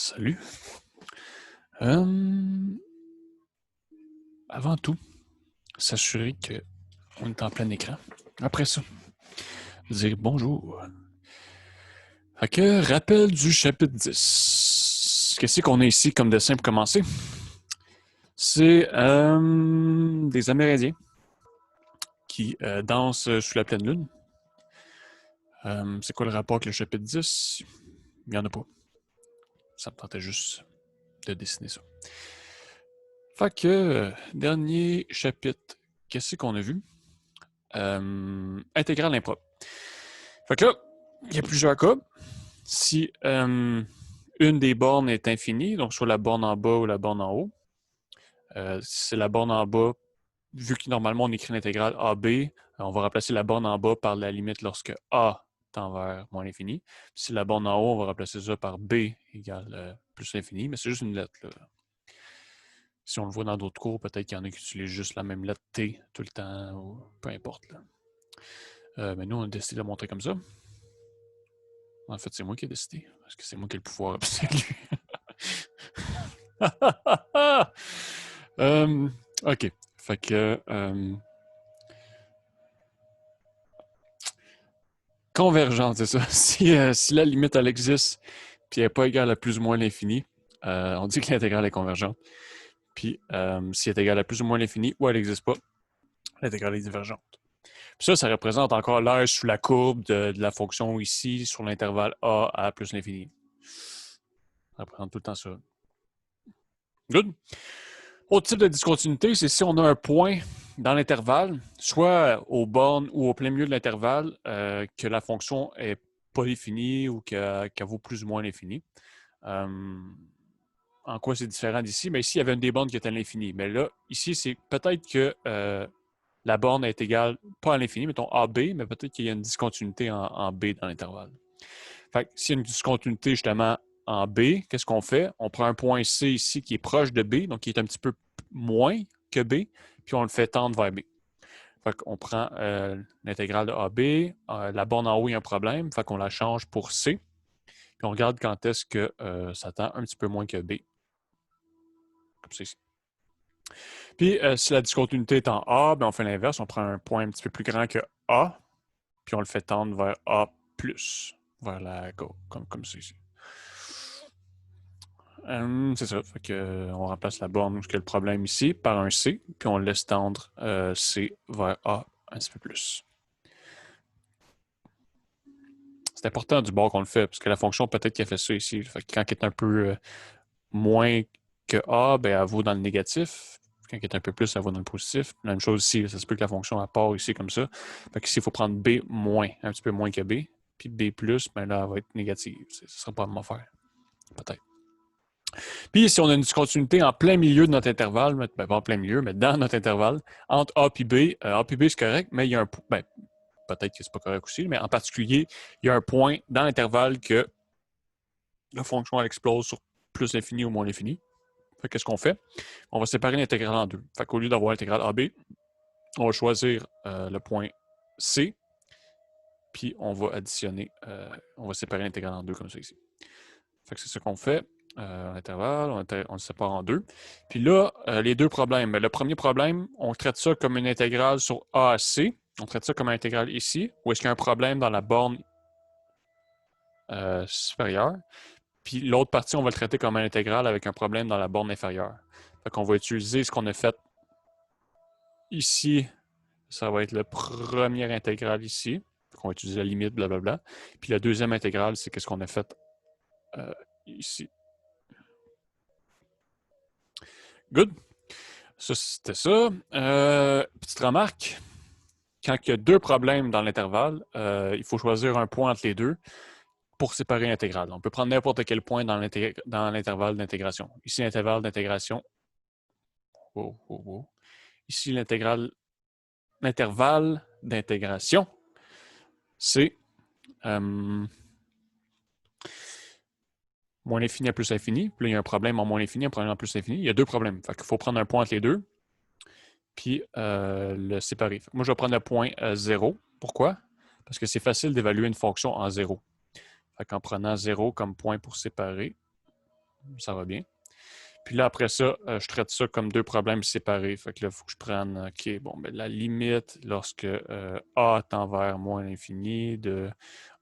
Salut. Avant tout, s'assurer qu'on est en plein écran. Après ça, dire bonjour. Fait que, rappel du chapitre 10. Qu'est-ce qu'on a ici comme dessin pour commencer? C'est des Amérindiens qui dansent sous la pleine lune. C'est quoi le rapport avec le chapitre 10? Il n'y en a pas. Ça me tentait juste de dessiner ça. Fait que, dernier chapitre, qu'est-ce qu'on a vu? Intégrale impropre. Fait que là, il y a plusieurs cas. Si une des bornes est infinie, donc soit la borne en bas ou la borne en haut, si c'est la borne en bas, vu que normalement on écrit l'intégrale AB, on va remplacer la borne en bas par la limite lorsque A tend vers moins l'infini. Si la borne en haut, on va remplacer ça par B égale plus l'infini, mais c'est juste une lettre, là. Si on le voit dans d'autres cours, peut-être qu'il y en a qui utilisent juste la même lettre T tout le temps, ou peu importe, là. Mais nous, on a décidé de le montrer comme ça. En fait, c'est moi qui ai décidé, parce que c'est moi qui ai le pouvoir absolu. OK. Fait que... convergente, c'est ça. Si la limite, elle existe, puis elle n'est pas égale à plus ou moins l'infini, on dit que l'intégrale est convergente. Puis si elle est égale à plus ou moins l'infini, ou elle n'existe pas, l'intégrale est divergente. Puis ça représente encore l'air sous la courbe de la fonction ici, sur l'intervalle A à plus l'infini. Ça représente tout le temps ça. Good. Autre type de discontinuité, c'est si on a un point dans l'intervalle, soit aux bornes ou au plein milieu de l'intervalle, que la fonction n'est pas définie ou qu'elle vaut plus ou moins l'infini. En quoi c'est différent d'ici? Mais ici, il y avait une des bornes qui était à l'infini. Mais là, ici, c'est peut-être que la borne est égale, pas à l'infini, mettons AB, mais peut-être qu'il y a une discontinuité en B dans l'intervalle. Fait que s'il y a une discontinuité justement en B, qu'est-ce qu'on fait? On prend un point C ici qui est proche de B, donc qui est un petit peu moins que B, puis on le fait tendre vers B. Fait qu'on prend l'intégrale de AB, la borne en haut, il y a un problème, fait qu'on la change pour C, puis on regarde quand est-ce que ça tend un petit peu moins que B. Comme ça ici. Puis si la discontinuité est en A, ben on fait l'inverse, on prend un point un petit peu plus grand que A, puis on le fait tendre vers A+, vers la gauche, comme ça ici. C'est ça. Fait que, on remplace la borne où il y a le problème ici par un C, puis on laisse tendre C vers A un petit peu plus. C'est important du bord qu'on le fait, parce que la fonction, peut-être qu'elle fait ça ici. Fait que quand elle est un peu moins que A, ben, elle vaut dans le négatif. Quand elle est un peu plus, elle vaut dans le positif. La même chose ici, ça se peut que la fonction elle part ici comme ça. Fait qu'ici, il faut prendre B moins, un petit peu moins que B. Puis B+, ben là, elle va être négative. Ce ne sera pas la même affaire. Peut-être. Puis, si on a une discontinuité en plein milieu de notre intervalle, ben, pas en plein milieu, mais dans notre intervalle, entre A et B, A et B, c'est correct, mais il y a un point, ben, peut-être que c'est pas correct aussi, mais en particulier, il y a un point dans l'intervalle que la fonction, elle explose sur plus l'infini ou moins l'infini. Fait qu'est-ce qu'on fait? On va séparer l'intégrale en deux. Fait qu'au lieu d'avoir l'intégrale AB, on va choisir le point C, puis on va additionner, on va séparer l'intégrale en deux comme ça ici. Fait que c'est ce qu'on fait. L'intervalle, on le sépare en deux. Puis là, les deux problèmes. Le premier problème, on traite ça comme une intégrale sur A à C. On traite ça comme une intégrale ici. Ou est-ce qu'il y a un problème dans la borne supérieure? Puis l'autre partie, on va le traiter comme une intégrale avec un problème dans la borne inférieure. Fait qu'on va utiliser ce qu'on a fait ici. Ça va être le première intégrale ici. Fait qu'on va utiliser la limite, blablabla. Puis la deuxième intégrale, c'est ce qu'on a fait ici. Good. Ça, c'était ça. Petite remarque. Quand il y a deux problèmes dans l'intervalle, il faut choisir un point entre les deux pour séparer l'intégrale. On peut prendre n'importe quel point dans l'intervalle d'intégration. Ici, l'intervalle d'intégration. Ici, l'intervalle d'intégration, c'est moins l'infini à plus l'infini. Puis là, il y a un problème en moins l'infini, un problème en plus l'infini. Il y a deux problèmes. Fait qu'il faut prendre un point entre les deux, puis le séparer. Moi, je vais prendre le point 0. Pourquoi? Parce que c'est facile d'évaluer une fonction en 0. Fait qu'en prenant 0 comme point pour séparer, ça va bien. Puis là, après ça, je traite ça comme deux problèmes séparés. Fait que là, il faut que je prenne, OK, bon, ben, la limite lorsque A tend vers moins l'infini de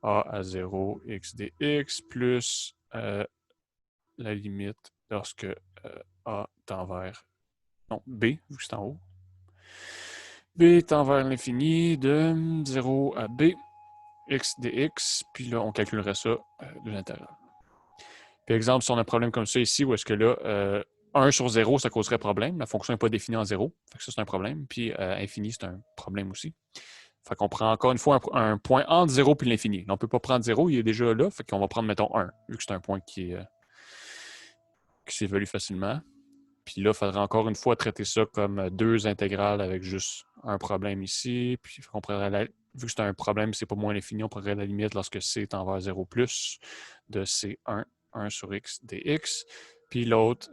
A à 0 x dx plus la limite lorsque A tend vers, non, B, vu que c'est en haut. B tend vers l'infini de 0 à B, x dx, puis là, on calculerait ça de l'intérieur. Par exemple, si on a un problème comme ça ici, où est-ce que là, 1 sur 0, ça causerait problème. La fonction n'est pas définie en 0. Fait que ça, c'est un problème. Puis infini, c'est un problème aussi. Fait qu'on prend encore une fois un point entre 0 et l'infini. On ne peut pas prendre 0, il est déjà là. Fait qu'on va prendre, mettons, 1, vu que c'est un point qui s'évalue facilement. Puis là, il faudra encore une fois traiter ça comme deux intégrales avec juste un problème ici. Puis on prendrait vu que c'est un problème, c'est pas moins l'infini, on prendrait la limite lorsque c tend vers 0 plus de c1, 1 sur x dx. Puis l'autre,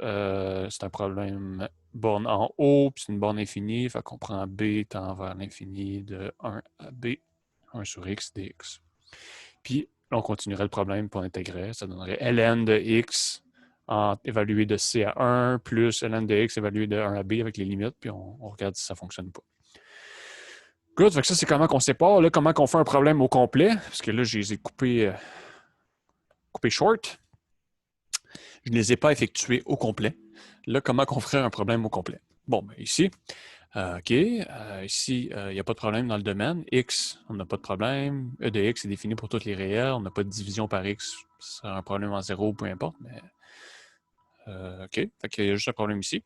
c'est un problème borne en haut, puis c'est une borne infinie. Fait qu'on prend b tend vers l'infini de 1 à b, 1 sur x dx. Puis là, on continuerait le problème pour intégrer. Ça donnerait ln de x évalué de c à 1 plus ln de x évalué de 1 à b avec les limites, puis on regarde si ça ne fonctionne pas. Good, fait que ça, c'est comment qu'on sépare. Là, comment qu'on fait un problème au complet, parce que là, je les ai coupés short. Je ne les ai pas effectués au complet. Là, comment qu'on ferait un problème au complet? Bon, ben ici, OK, ici, il n'y a pas de problème dans le domaine. X, on n'a pas de problème. E de x est défini pour toutes les réels. On n'a pas de division par x. C'est un problème en 0, peu importe, mais OK, fait qu'il y a juste un problème ici.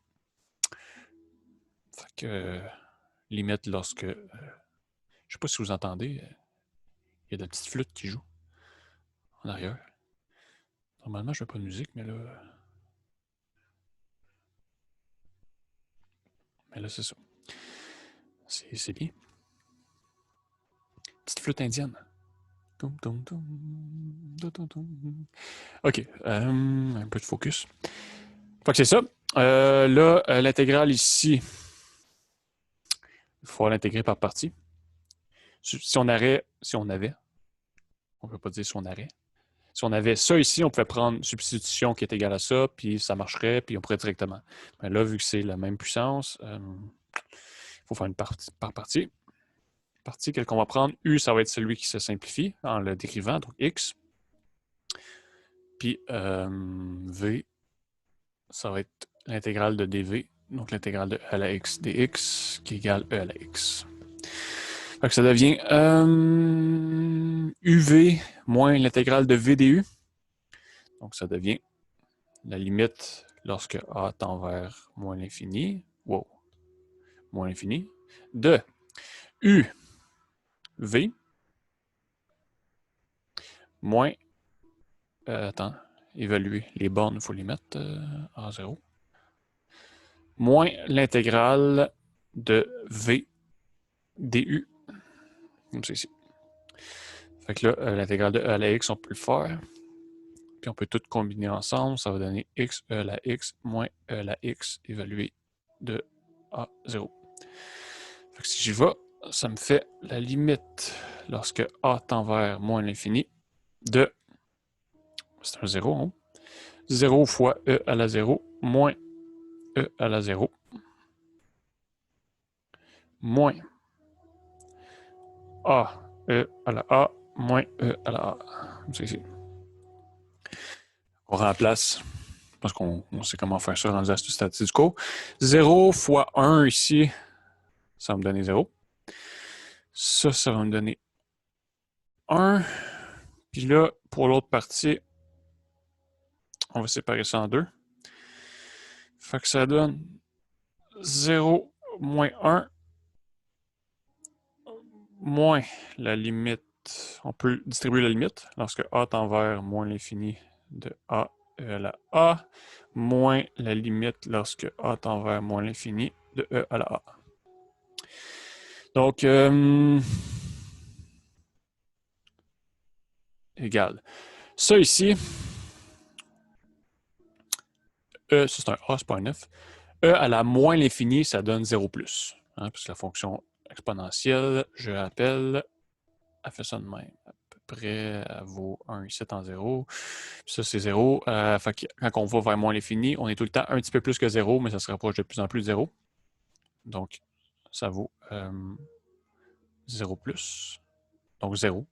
Fait que limite lorsque... je ne sais pas si vous entendez, il y a de la petite flûte qui joue en arrière. Normalement, je ne fais pas de musique, mais là... c'est ça. C'est bien. Petite flûte indienne. OK, un peu de focus. Fait que c'est ça. Là, l'intégrale ici, il faut l'intégrer par partie. Si on avait, on ne peut pas dire si on avait. Si on avait ça ici, on pouvait prendre substitution qui est égale à ça, puis ça marcherait, puis on pourrait directement. Mais là, vu que c'est la même puissance, il faut faire une partie par partie. Partie qu'on va prendre, U, ça va être celui qui se simplifie en le décrivant, donc X. Puis V, ça va être l'intégrale de dV, donc l'intégrale de E à la X dx, qui égale E à la X. Fait que ça devient UV moins l'intégrale de V du. Donc ça devient la limite lorsque A tend vers moins l'infini, moins l'infini, de UV moins, évaluer les bornes, il faut les mettre à 0, moins l'intégrale de V du, comme c'est ici. Fait que là, l'intégrale de E à la X, on peut le faire. Puis on peut tout combiner ensemble. Ça va donner x e à la x moins e à la x évalué de a 0. Fait que si j'y vais, ça me fait la limite lorsque a tend vers moins l'infini de, c'est un 0 en haut, 0 fois e à la 0 moins e à la 0 moins a e à la a moins e à la a. C'est ici. On remplace, parce qu'on sait comment faire ça dans ce stade du cours. 0 fois 1 ici, ça va me donner 0. Ça va me donner 1. Puis là, pour l'autre partie, on va séparer ça en deux. Fait que ça donne 0 moins 1 moins la limite. On peut distribuer la limite lorsque a tend vers moins l'infini de a e à la a moins la limite lorsque a tend vers moins l'infini de e à la a. Donc, égal. Ça ici, E, ça c'est un A, c'est pas un F. E à la moins l'infini, ça donne 0 plus. Hein, puisque la fonction exponentielle, je rappelle, elle fait ça de même. près, elle vaut 1 ici en 0. Puis ça, c'est 0. Fait que quand on va vers moins l'infini, on est tout le temps un petit peu plus que 0, mais ça se rapproche de plus en plus de 0. Donc, ça vaut 0 plus. Donc, 0.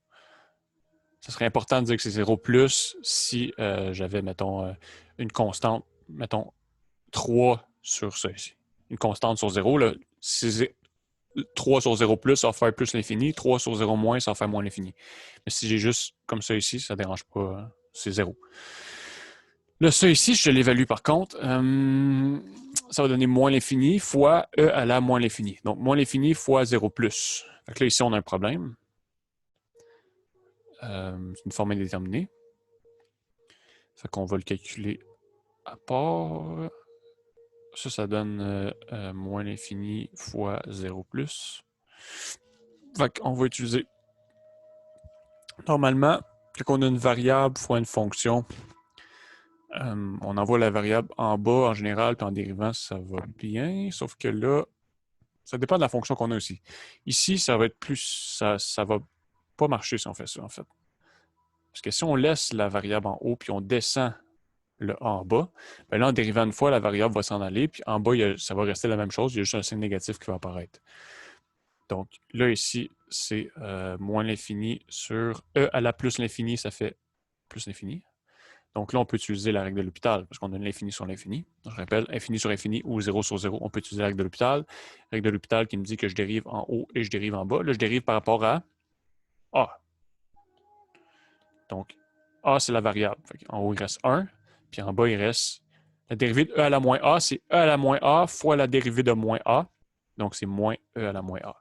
Ça serait important de dire que c'est 0 plus si j'avais, mettons, une constante, mettons, 3 sur ça ici. Une constante sur 0, là, 3 sur 0 plus, ça va faire plus l'infini. 3 sur 0 moins, ça va faire moins l'infini. Mais si j'ai juste comme ça ici, ça ne dérange pas. C'est 0. Là, ça ici, je l'évalue par contre. Ça va donner moins l'infini fois e à la moins l'infini. Donc, moins l'infini fois 0 plus. Fait que là, ici, on a un problème. C'est une forme indéterminée. Fait qu'on va le calculer à part. Ça donne moins l'infini fois 0 plus. Fait qu'on va utiliser. Normalement, quand on a une variable fois une fonction, on envoie la variable en bas en général, puis en dérivant, ça va bien. Sauf que là, ça dépend de la fonction qu'on a aussi. Ici, ça va être plus. Ça va pas marcher si on fait ça, en fait. Parce que si on laisse la variable en haut, puis on descend le A en bas, bien là, en dérivant une fois, la variable va s'en aller, puis en bas, ça va rester la même chose, il y a juste un signe négatif qui va apparaître. Donc là, ici, c'est moins l'infini sur e à la plus l'infini, ça fait plus l'infini. Donc là, on peut utiliser la règle de l'hôpital, parce qu'on a l'infini sur l'infini. Je rappelle, infini sur infini ou 0 sur 0, on peut utiliser la règle de l'hôpital. Règle de l'hôpital qui me dit que je dérive en haut et je dérive en bas. Là, je dérive par rapport à A. Donc, A, c'est la variable. En haut, il reste 1, puis en bas, il reste la dérivée de e à la moins A, c'est e à la moins A fois la dérivée de moins A. Donc, c'est moins e à la moins A.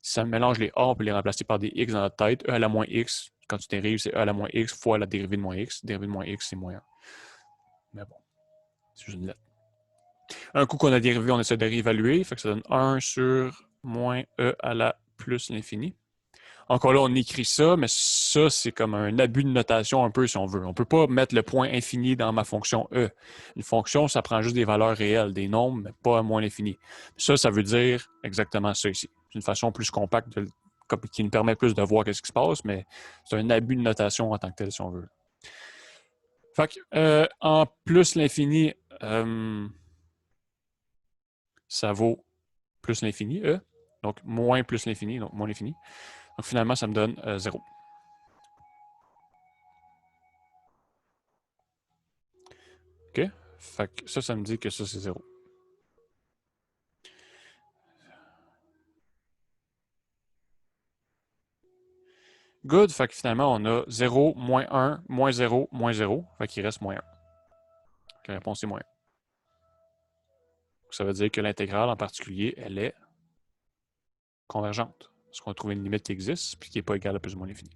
Si ça mélange les A, on peut les remplacer par des x dans notre tête. E à la moins x, quand tu dérives, c'est e à la moins x fois la dérivée de moins x. Dérivée de moins x, c'est moins 1. Mais bon, c'est juste une lettre. Un coup qu'on a dérivé, on essaie de réévaluer. Fait que ça donne 1 sur moins e à la plus l'infini. Encore là, on écrit ça, mais ça, c'est comme un abus de notation un peu, si on veut. On ne peut pas mettre le point infini dans ma fonction e. Une fonction, ça prend juste des valeurs réelles, des nombres, mais pas à moins l'infini. Ça veut dire exactement ça ici. C'est une façon plus compacte qui nous permet plus de voir ce qui se passe, mais c'est un abus de notation en tant que tel, si on veut. Fait que, en plus l'infini, ça vaut plus l'infini, e. Donc, moins plus l'infini, donc moins l'infini. Donc, finalement, ça me donne 0. OK? Fait que ça me dit que ça, c'est 0. Good. Fait que finalement, on a 0, moins 1, moins 0, moins 0. Fait qu'il reste moins 1. La réponse est moins 1. Ça veut dire que l'intégrale en particulier, elle est convergente. Parce qu'on a trouvé une limite qui existe, puis qui n'est pas égale à plus ou moins l'infini.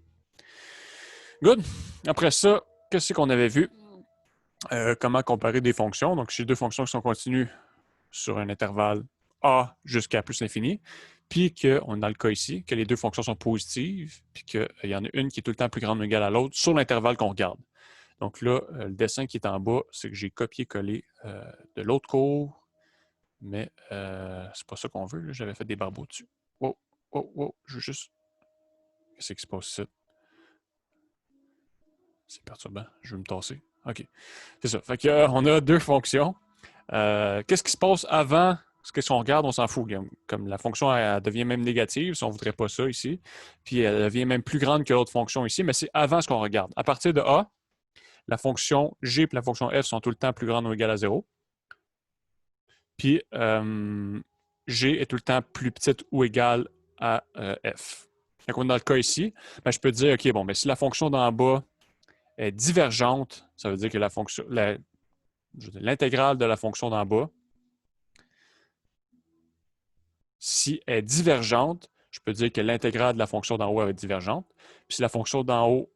Good. Après ça, qu'est-ce qu'on avait vu? Comment comparer des fonctions. Donc, j'ai deux fonctions qui sont continues sur un intervalle A jusqu'à plus l'infini, puis qu'on, dans le cas ici, que les deux fonctions sont positives, puis qu'il y en a une qui est tout le temps plus grande ou égale à l'autre sur l'intervalle qu'on regarde. Donc là, le dessin qui est en bas, c'est que j'ai copié-collé de l'autre cours, mais c'est pas ça qu'on veut. J'avais fait des barbeaux dessus. Wow, je veux juste... Qu'est-ce qui se passe ici? C'est perturbant. Je veux me tasser. OK. C'est ça. Fait qu'on a deux fonctions. Qu'est-ce qui se passe avant? Qu'est-ce qu'on regarde? On s'en fout. Comme la fonction elle devient même négative, si on ne voudrait pas ça ici. Puis elle devient même plus grande que l'autre fonction ici, mais c'est avant ce qu'on regarde. À partir de A, la fonction G et la fonction F sont tout le temps plus grandes ou égales à 0. Puis G est tout le temps plus petite ou égale à F. Donc, on est dans le cas ici, ben, je peux dire, OK, bon, ben, si la fonction d'en bas est divergente, ça veut dire que l'intégrale de la fonction d'en bas, si elle est divergente, je peux dire que l'intégrale de la fonction d'en haut est divergente. Puis si la fonction d'en haut,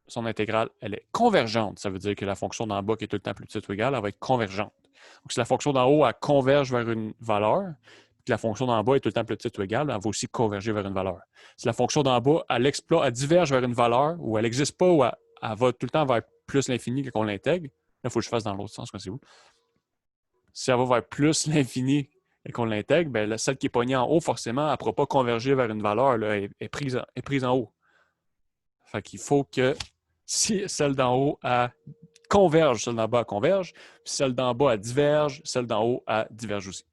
son intégrale, elle est convergente, ça veut dire que la fonction d'en bas, qui est tout le temps plus petite ou égale, elle va être convergente. Donc si la fonction d'en haut, elle converge vers une valeur, puis que la fonction d'en bas est tout le temps plus petite ou égale, elle va aussi converger vers une valeur. Si la fonction d'en bas, elle diverge vers une valeur, ou elle n'existe pas, ou elle va tout le temps vers plus l'infini quand on l'intègre, là, il faut que je fasse dans l'autre sens, c'est où? Si elle va vers plus l'infini et qu'on l'intègre, ben, celle qui est pognée en haut, forcément, elle ne pourra pas converger vers une valeur, là, est prise en haut. Fait qu'il faut que si celle d'en haut converge, celle d'en bas converge, puis celle d'en bas diverge, celle d'en haut diverge aussi.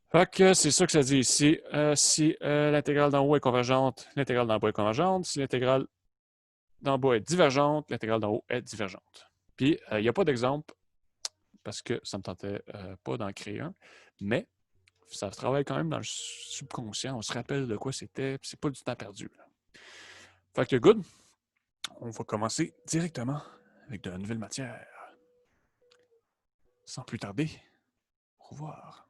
Fait que c'est ça que ça dit ici. Si l'intégrale d'en haut est convergente, l'intégrale d'en bas est convergente. Si l'intégrale d'en bas est divergente, l'intégrale d'en haut est divergente. Puis, il n'y a pas d'exemple parce que ça ne me tentait pas d'en créer un, mais ça travaille quand même dans le subconscient. On se rappelle de quoi c'était, puis c'est pas du temps perdu. Là. Fait que good, on va commencer directement avec de la nouvelle matière. Sans plus tarder, au revoir.